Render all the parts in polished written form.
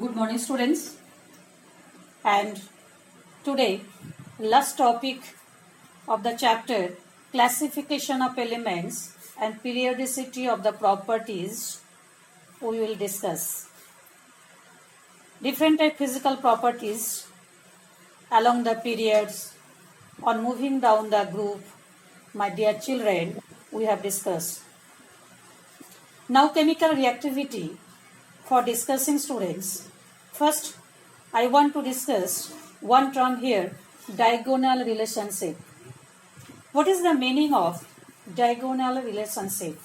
Good morning, students. And today, last topic of the chapter, classification of elements and periodicity of the properties, we will discuss. Different type physical properties along the periods on moving down the group, my dear children, we have discussed. Now, chemical reactivity for discussing, students. First, I want to discuss one term here, diagonal relationship. What is the meaning of diagonal relationship?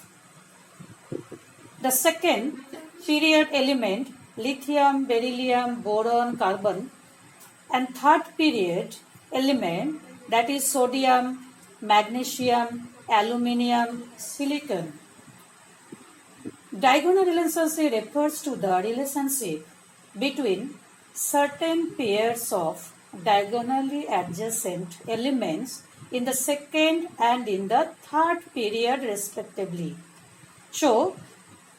The second period element, lithium, beryllium, boron, carbon, and third period element, that is sodium, magnesium, aluminium, silicon. Diagonal relationship refers to the relationship between certain pairs of diagonally adjacent elements in the second and in the third period respectively. So,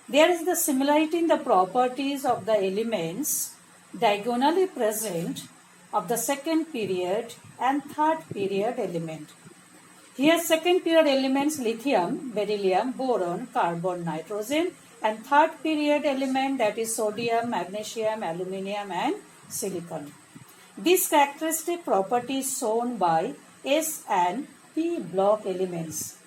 there is the similarity in the properties of the elements diagonally present of the second period and third period element. Here second period elements lithium, beryllium, boron, carbon, nitrogen, and third period element, that is sodium, magnesium, aluminium, and silicon. These characteristic properties shown by S and P block elements.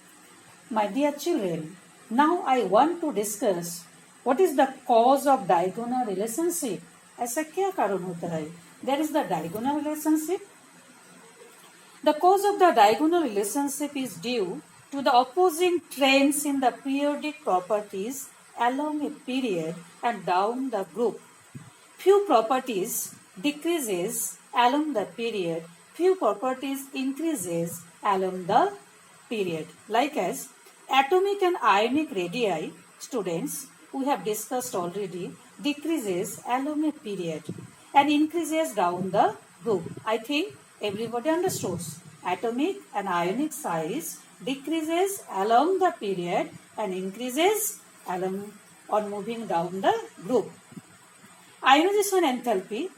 My dear children, now I want to discuss what is the cause of diagonal relationship. ऐसा क्या कारण होता है? There is the diagonal relationship. The cause of the diagonal relationship is due to the opposing trends in the periodic properties along a period and down the group. Few properties decreases along the period, few properties increases along the period. Like as atomic and ionic radii, students, we have discussed already, decreases along a period and increases down the group. I think everybody understands. Atomic and ionic size decreases along the period and increases along on moving down the group. Ionization enthalpy,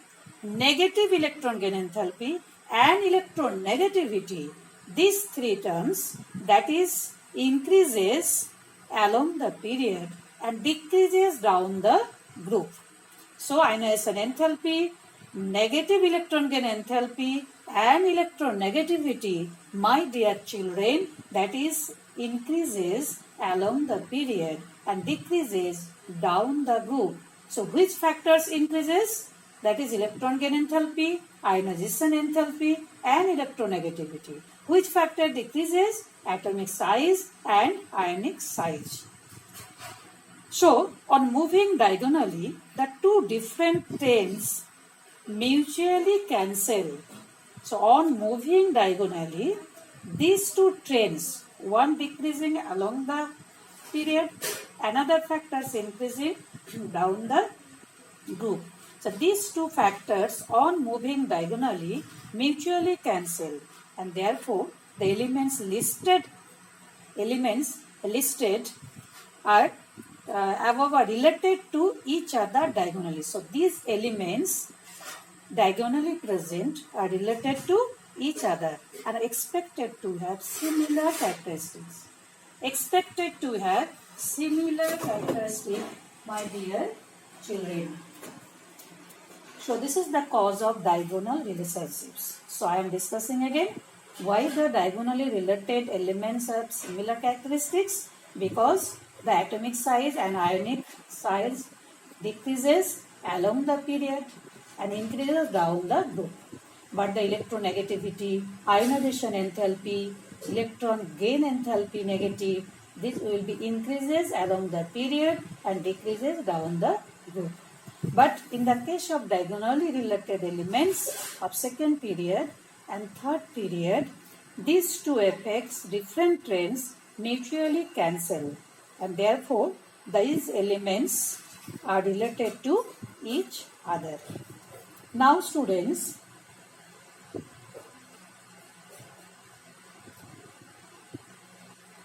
negative electron gain enthalpy, and electron negativity, these three terms, that is increases along the period and decreases down the group. So ionization enthalpy, negative electron gain enthalpy, and electron negativity, my dear children, that is increases along the period and decreases down the group. So which factors increases? That is electron gain enthalpy, ionization enthalpy, and electronegativity. Which factor decreases? Atomic size and ionic size. So, on moving diagonally, the two different trains mutually cancel. So, on moving diagonally, these two trains, one decreasing along the period, another factors increasing down the group. So, these two factors on moving diagonally mutually cancel, and therefore the elements listed are above are related to each other diagonally. So, these elements diagonally present are related to each other and are expected to have similar characteristics. Expected to have similar characteristics, my dear children. So this is the cause of diagonal relationships. So I am discussing again why the diagonally related elements have similar characteristics, because the atomic size and ionic size decreases along the period and increases down the group. But the electronegativity, ionization enthalpy, electron gain enthalpy negative, this will be increases along the period and decreases down the group. But in the case of diagonally related elements of second period and third period, these two effects, different trends, mutually cancel, and therefore these elements are related to each other. Now students,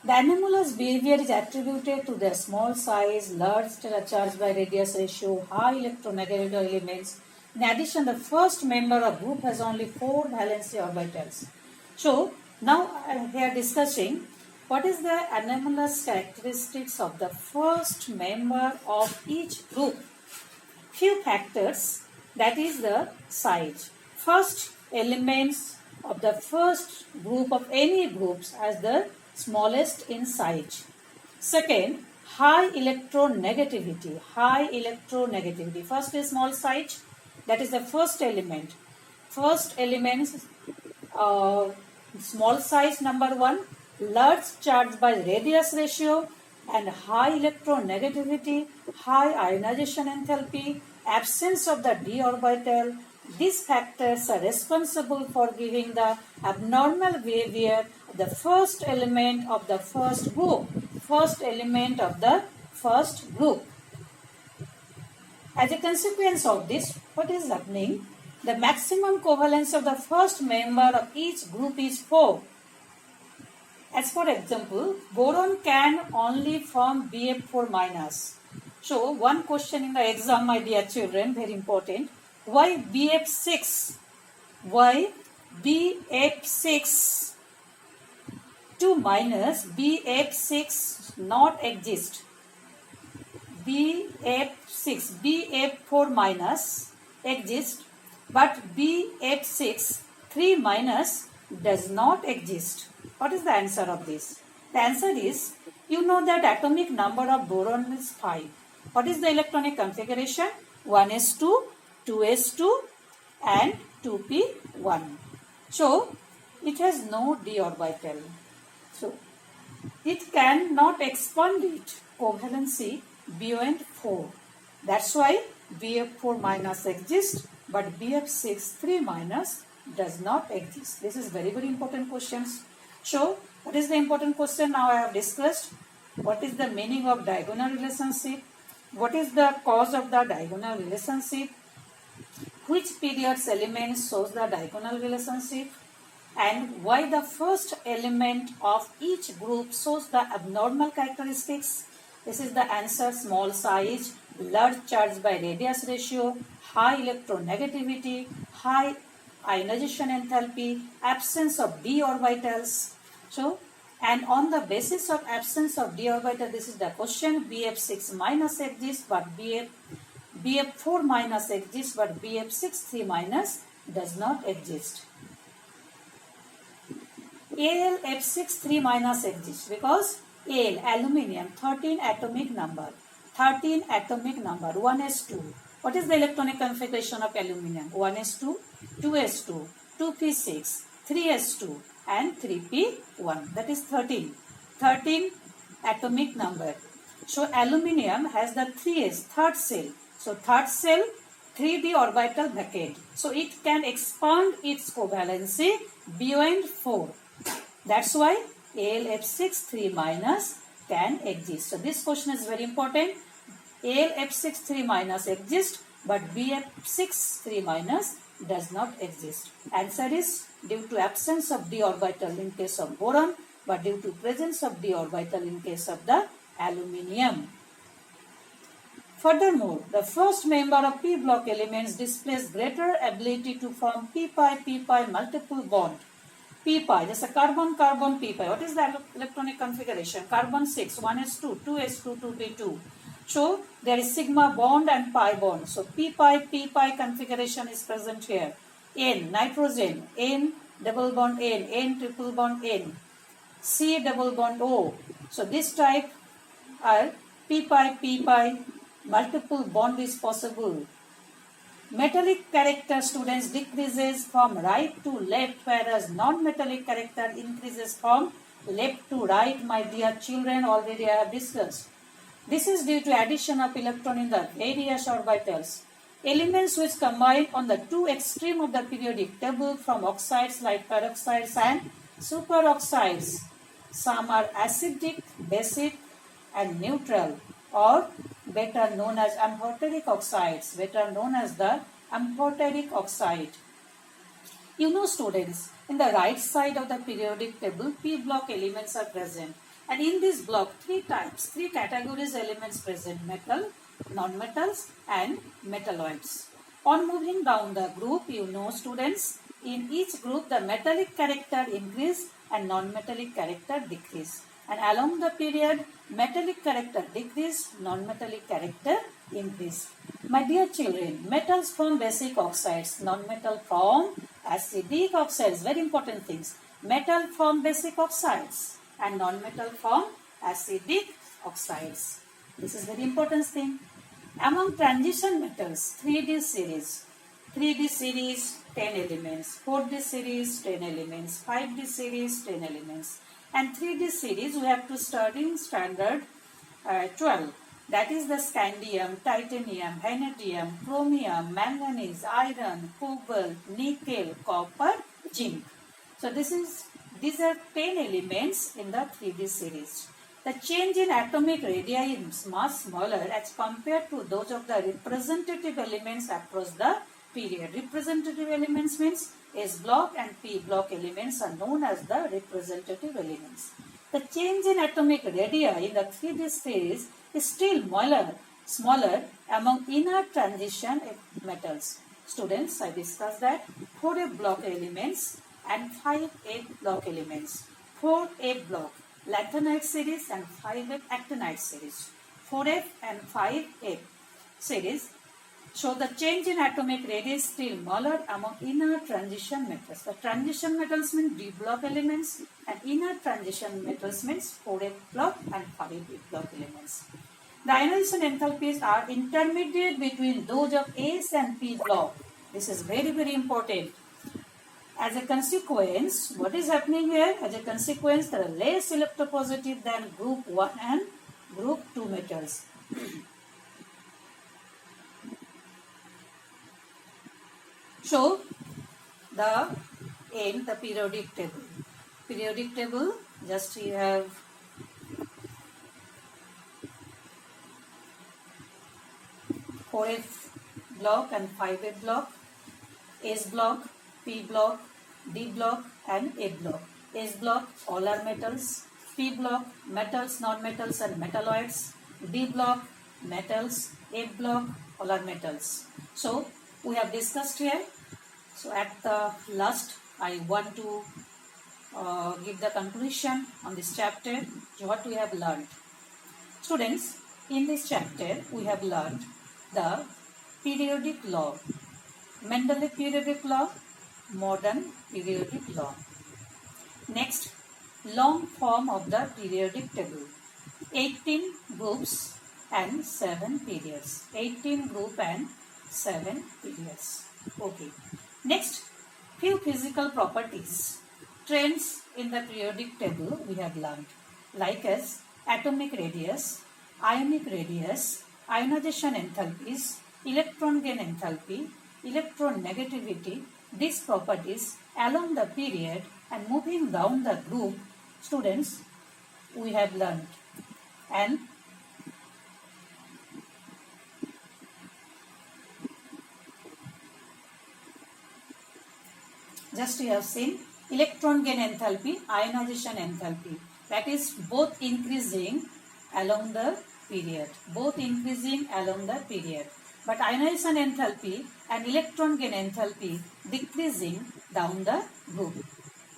The anomalous behavior is attributed to their small size, large charge by radius ratio, high electronegativity elements. In addition, the first member of group has only 4 valency orbitals. So, now we are discussing what is the anomalous characteristics of the first member of each group. Few factors, that is the size. First elements of the first group of any groups as the smallest in size. Second, high electronegativity. High electronegativity. First is small size, that is the first element. First elements, small size number 1, large charge by radius ratio, and high electronegativity, high ionization enthalpy, absence of the d orbital. These factors are responsible for giving the abnormal behavior of the first element of the first group. First element of the first group. As a consequence of this, what is happening? The maximum covalence of the first member of each group is 4. As for example, boron can only form BF4 minus. So, one question in the exam, my dear children, very important. Why BF6? Why BF6 2 minus BF6 not exist? BF6, BF4 minus exists, but BF6 3 minus does not exist. What is the answer of this? The answer is, you know that atomic number of boron is 5. What is the electronic configuration? 1s2, 2s2 and 2p1. So, it has no d orbital. So, it cannot expand its covalency beyond 4. That's why BF4 minus exists, but BF6 3 minus does not exist. This is very important questions. So, what is the important question now I have discussed? What is the meaning of diagonal relationship? What is the cause of the diagonal relationship? Which period's element shows the diagonal relationship? And why the first element of each group shows the abnormal characteristics? This is the answer: small size, large charge by radius ratio, high electronegativity, high ionization enthalpy, absence of d orbitals. So, and on the basis of absence of d orbital, this is the question: BF6 minus exists, but BF4 minus exists, but BF6 3 minus does not exist. AlF6 3 minus exists because Al, aluminium, 13 atomic number, 1s2. What is the electronic configuration of aluminium? 1s2, 2s2, 2p6, 3s2 and 3p1. That is 13. 13 atomic number. So aluminium has the 3s, third cell. So third cell, 3d orbital vacant. So it can expand its covalency beyond 4. That's why AlF6 3 minus can exist. So this question is very important. AlF6 3 minus exists, but BF6 3 minus does not exist. Answer is due to absence of d orbital in case of boron, but due to presence of d orbital in case of the aluminium. Furthermore, the first member of p block elements displays greater ability to form p-pi multiple bond. P-pi, just a carbon-carbon P-pi. What is the electronic configuration? Carbon 6, 1s2, 2s2, 2p2. So, there is sigma bond and pi bond. So, P-pi configuration is present here. N, nitrogen, N double bond N, N triple bond N, C double bond O. So, this type are P-pi, multiple bond is possible. Metallic character, students, decreases from right to left, whereas non-metallic character increases from left to right. My dear children, already I have discussed. This is due to addition of electron in the various orbitals. Elements which combine on the two extremes of the periodic table from oxides like peroxides and superoxides. Some are acidic, basic and neutral, or better known as amphoteric oxides, better known as the amphoteric oxide. You know, students, in the right side of the periodic table, p block elements are present. And in this block, three categories elements present: metal, non-metals and metalloids. On moving down the group, you know students, in each group the metallic character increase and non-metallic character decrease. And along the period, metallic character decrease, non-metallic character increase. My dear children, metals from basic oxides, non-metal from acidic oxides, very important things. Metal from basic oxides and non-metal from acidic oxides. This is very important thing. Among transition metals, 3D series, 10 elements, 4D series, 10 elements, 5D series, 10 elements. And 3D series we have to study in standard 12. That is the scandium, titanium, vanadium, chromium, manganese, iron, cobalt, nickel, copper, zinc. So these are 10 elements in the 3D series. The change in atomic radii is much smaller as compared to those of the representative elements across the period. Representative elements means S block and P block elements are known as the representative elements. The change in atomic radii in the 3D series is still smaller among inner transition metals. Students, I discussed that 4F block elements and 5F block elements. 4F block lanthanide series and 5F actinide series. 4F and 5F series show the change in atomic radius still smaller among inner transition metals. The transition metals mean D block elements and inner transition metals means 4F block and 5F block elements. The ionization enthalpies are intermediate between those of S and P block. This is very, very important. As a consequence, what is happening here? As a consequence, there are less electropositive than group 1 and group 2 metals. So, the periodic table. Periodic table, just you have F block and 5F block, S block, P block, D block and A block. S block, all are metals. P block, metals, non-metals and metalloids. D block, metals. F block, all are metals. So, we have discussed here. So, at the last, I want to give the conclusion on this chapter, what we have learned. Students, in this chapter, we have learned the periodic law, Mendeleev periodic law, modern periodic law. Next, long form of the periodic table, 18 groups and 7 periods. 18 group and 7 periods. Okay. Next, few physical properties, trends in the periodic table we have learned, like as atomic radius, ionic radius, ionization enthalpies, electron gain enthalpy, electron negativity. These properties along the period and moving down the group, students, we have learned. And just you have seen electron gain enthalpy, ionization enthalpy. That is both increasing along the period. Both increasing along the period. But ionization enthalpy and electron gain enthalpy decreasing down the group.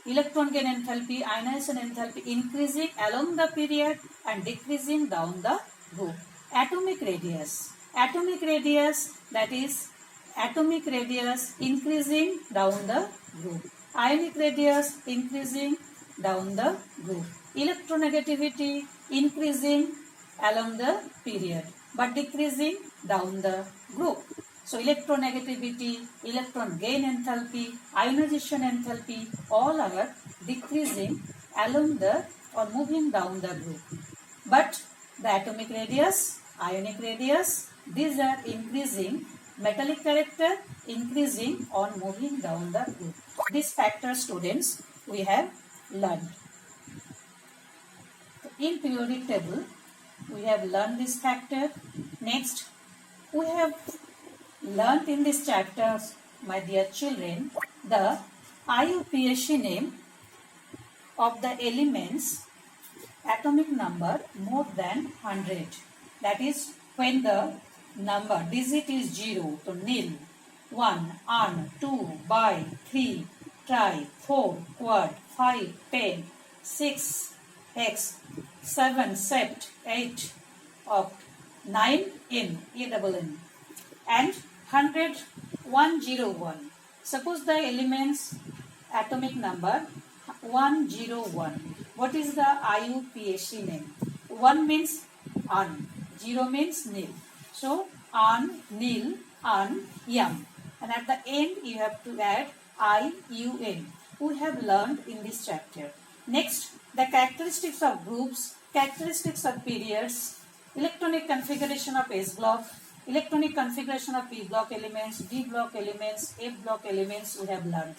Electron gain enthalpy, ionization enthalpy increasing along the period and decreasing down the group. Atomic radius. Atomic radius, that is atomic radius increasing down the group. Ionic radius increasing down the group. Electronegativity increasing along the period but decreasing down the group. So electronegativity, electron gain enthalpy, ionization enthalpy, all are decreasing along the or moving down the group. But the atomic radius, ionic radius, these are increasing, metallic character increasing on moving down the group. These factors, students, we have learned. In periodic table, we have learned this factor. Next, we have learned in this chapter, my dear children, the IUPAC name of the elements atomic number more than 100. That is when the number digit is 0, so nil, 1, un, 2, by, 3, try, 4, quad, 5, 10, 6, x, 7, sept, 8, oct, 9, in, A-double-N, and 100, 101. Suppose the elements atomic number 101. What is the IUPAC name? 1 means un, 0 means nil. So un, nil, un, yum. And at the end you have to add IUN. We have learned in this chapter. Next, the characteristics of groups, characteristics of periods, electronic configuration of S block, electronic configuration of P block elements, D block elements, F block elements we have learned.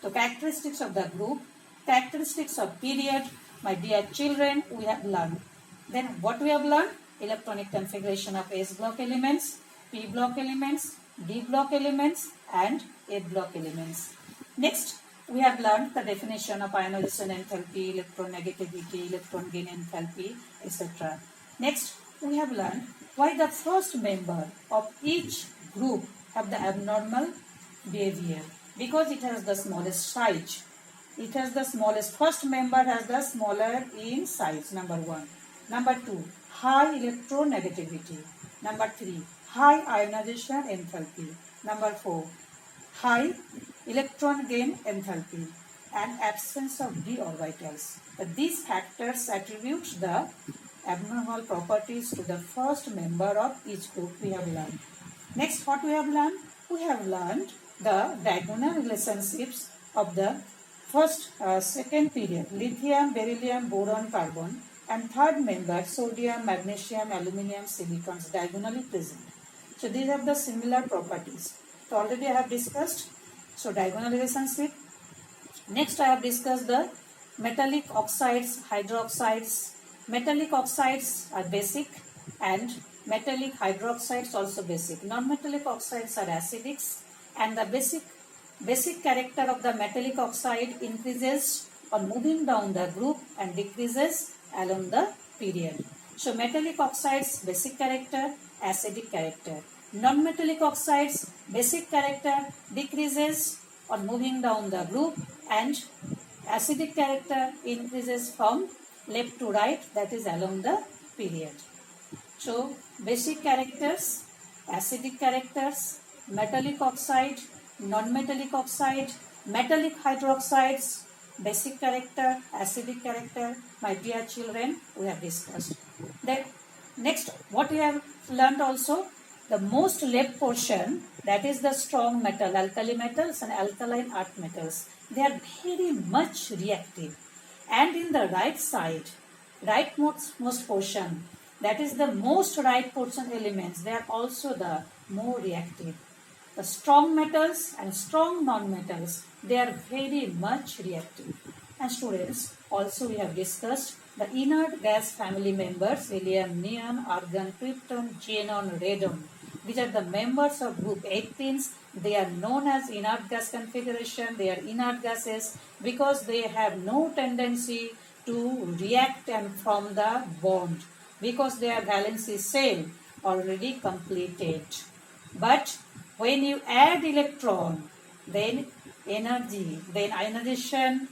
So characteristics of the group, characteristics of period, my dear children, we have learned. Then what we have learned? Electronic configuration of S block elements, P block elements, D block elements and F block elements. Next, we have learned the definition of ionization enthalpy, electron negativity, electron gain enthalpy, etc. Next, we have learned why the first member of each group have the abnormal behavior. Because it has the smallest size. It has the smallest, first member has the smaller in size, number 1. Number 2, high electronegativity. Number 3, high ionization enthalpy. Number 4, high electron gain enthalpy and absence of d orbitals. These factors attribute the abnormal properties to the first member of each group we have learned. Next, what we have learned? We have learned the diagonal relationships of the first, second period, lithium, beryllium, boron, carbon, and third member, sodium, magnesium, aluminium, silicons, diagonally present. So these have the similar properties. So already I have discussed. So diagonal relationship. Next I have discussed the metallic oxides, hydroxides. Metallic oxides are basic and metallic hydroxides also basic. Non-metallic oxides are acidics, and the basic character of the metallic oxide increases on moving down the group and decreases along the period. So metallic oxides basic character, acidic character. Non-metallic oxides basic character decreases on moving down the group and acidic character increases from left to right, that is along the period. So basic characters, acidic characters, metallic oxide, non-metallic oxide, metallic hydroxides, basic character, acidic character, my dear children, we have discussed. Then next, what we have learned also, the most left portion, that is the strong metal, alkali metals and alkaline earth metals, they are very much reactive. And in the right side, rightmost portion, that is the most right portion elements, they are also the more reactive. The strong metals and strong non-metals, they are very much reactive. And students, also we have discussed the inert gas family members, helium, neon, argon, krypton, xenon, radon. These are the members of group 18. They are known as inert gas configuration. They are inert gases because they have no tendency to react and form the bond, because their valency shell already completed. But when you add electron, then energy, then ionization,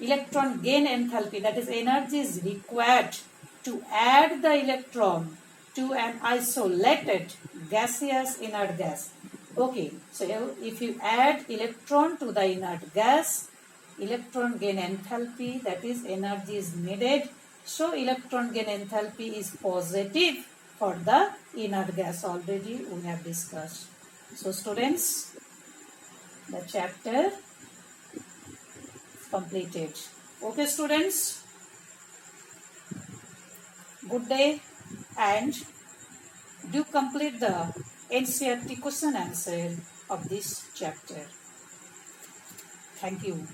electron gain enthalpy, that is energy is required to add the electron to an isolated gaseous inert gas. Okay, so if you add electron to the inert gas, electron gain enthalpy, that is energy is needed. So electron gain enthalpy is positive for the inert gas, already we have discussed. So students, the chapter is completed. Okay students, good day, and do complete the NCERT question answer of this chapter. Thank you.